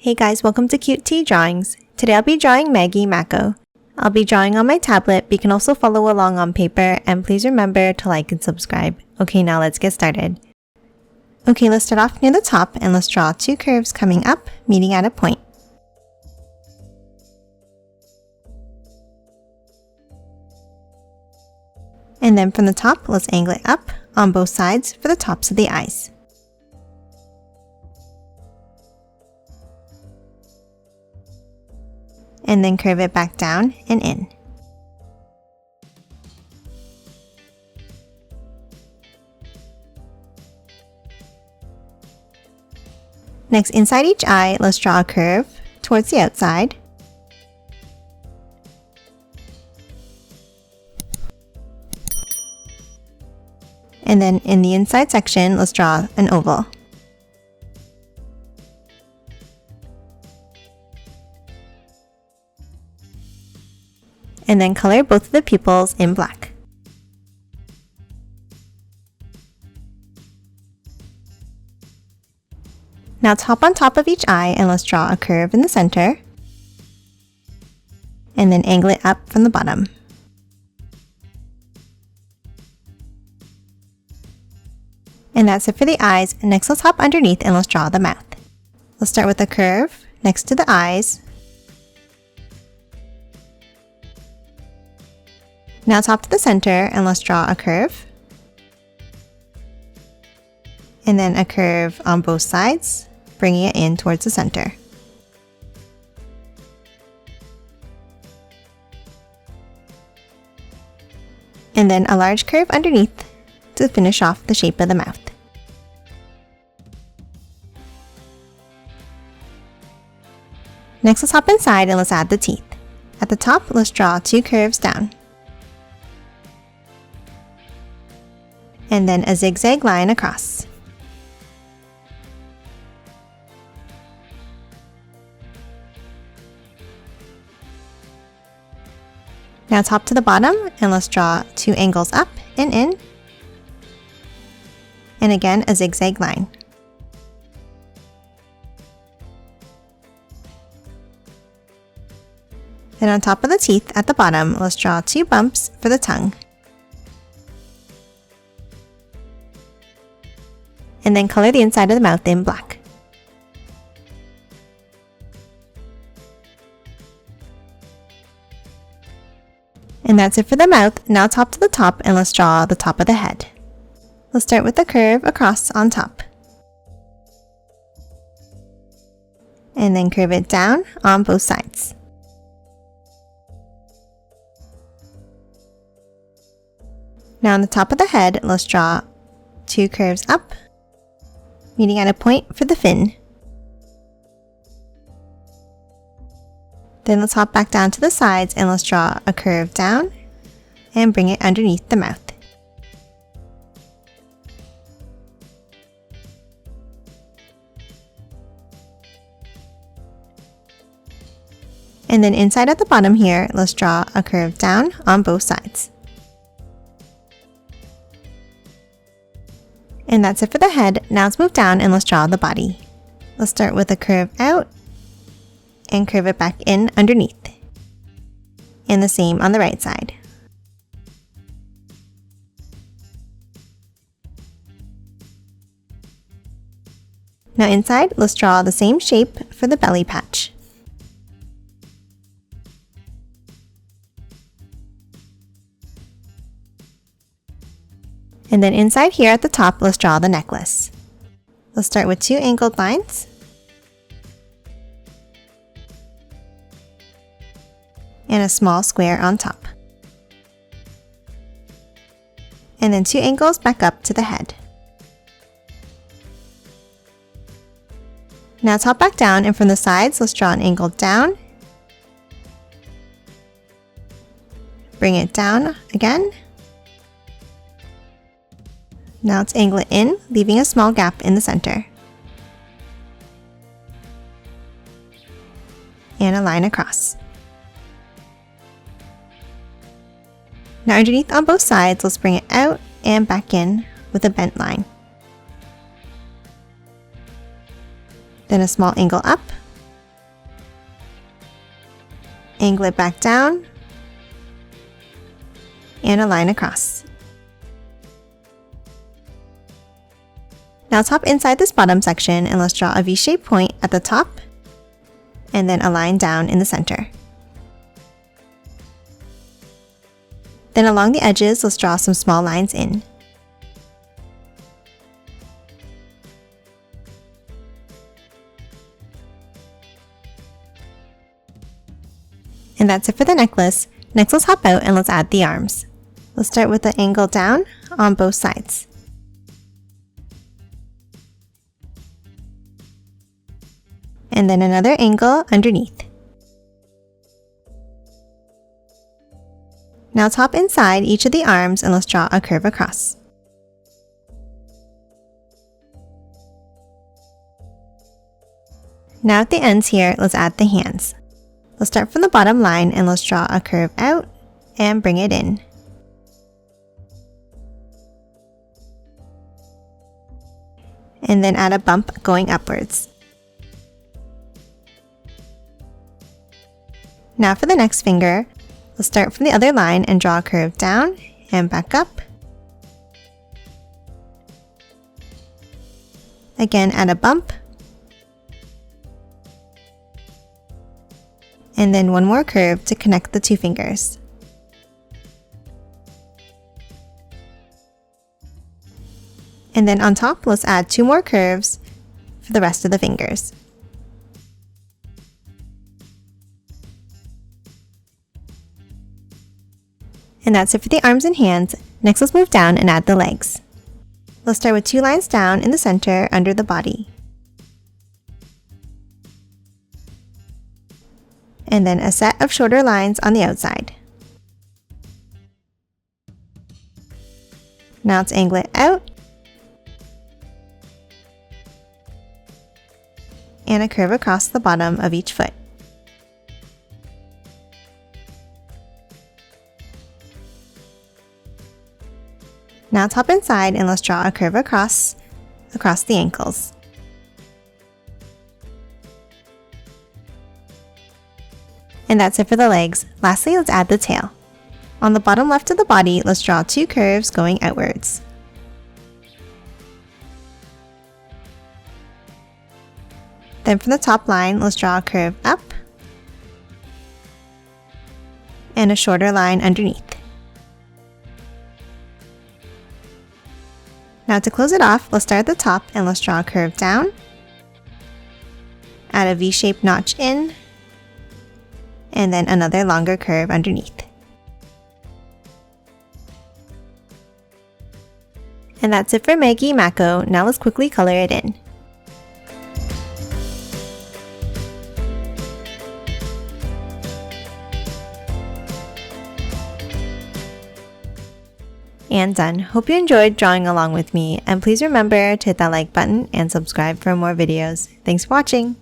Hey guys, welcome to Cute Tea Drawings. Today I'll be drawing Maggie Mako. I'll be drawing on my tablet, but you can also follow along on paper, and please remember to like and subscribe. Okay, now let's get started. Okay, let's start off near the top and let's draw two curves coming up, meeting at a point. And then from the top, let's angle it up on both sides for the tops of the eyes. And then curve it back down and in. Next, inside each eye, let's draw a curve towards the outside. And then in the inside section, let's draw an oval. And then color both of the pupils in black. Now top on top of each eye and let's draw a curve in the center. And then angle it up from the bottom. And that's it for the eyes. Next let's hop underneath and let's draw the mouth. Let's start with a curve next to the eyes. Now top to the center and let's draw a curve. And then a curve on both sides, bringing it in towards the center. And then a large curve underneath to finish off the shape of the mouth. Next, let's hop inside and let's add the teeth. At the top, let's draw two curves down. And then a zigzag line across. Now top to the bottom and let's draw two angles up and in. And again, a zigzag line. And on top of the teeth at the bottom, let's draw two bumps for the tongue. And then color the inside of the mouth in black. And that's it for the mouth. Now top to the top and let's draw the top of the head. Let's start with the curve across on top. And then curve it down on both sides. Now on the top of the head, let's draw two curves up, meeting at a point for the fin. Then let's hop back down to the sides and let's draw a curve down and bring it underneath the mouth. And then inside at the bottom here, let's draw a curve down on both sides. And that's it for the head. Now let's move down and let's draw the body. Let's start with a curve out and curve it back in underneath. And the same on the right side. Now inside, let's draw the same shape for the belly patch. And then inside here at the top, let's draw the necklace. Let's start with two angled lines. And a small square on top. And then two angles back up to the head. Now top back down, and from the sides, let's draw an angle down. Bring it down again. Now let's angle it in, leaving a small gap in the center. And a line across. Now underneath on both sides, let's bring it out and back in with a bent line. then a small angle up, angle it back down, and a line across. Now top inside this bottom section and let's draw a V-shaped point at the top and then a line down in the center. Then along the edges, let's draw some small lines in. And that's it for the necklace. Next, let's hop out and let's add the arms. Let's start with the angle down on both sides. And then another angle underneath. Now top inside each of the arms and let's draw a curve across. Now at the ends here, let's add the hands. Let's start from the bottom line and let's draw a curve out and bring it in. And then add a bump going upwards. Now for the next finger, let's start from the other line and draw a curve down and back up. Again, add a bump. And then one more curve to connect the two fingers. And then on top, let's add 2 more curves for the rest of the fingers. And that's it for the arms and hands. Next, let's move down and add the legs. Let's start with 2 lines down in the center under the body. And then a set of shorter lines on the outside. Now let's angle it out. And a curve across the bottom of each foot. Now top inside and let's draw a curve across the ankles. And that's it for the legs. Lastly, let's add the tail. On the bottom left of the body, let's draw 2 curves going outwards. Then from the top line, let's draw a curve up and a shorter line underneath. Now to close it off, let's start at the top and let's draw a curve down, add a V-shaped notch in, and then another longer curve underneath. And that's it for Maggie Mako. Now let's quickly color it in. And done. Hope you enjoyed drawing along with me, and please remember to hit that like button and subscribe for more videos. Thanks for watching!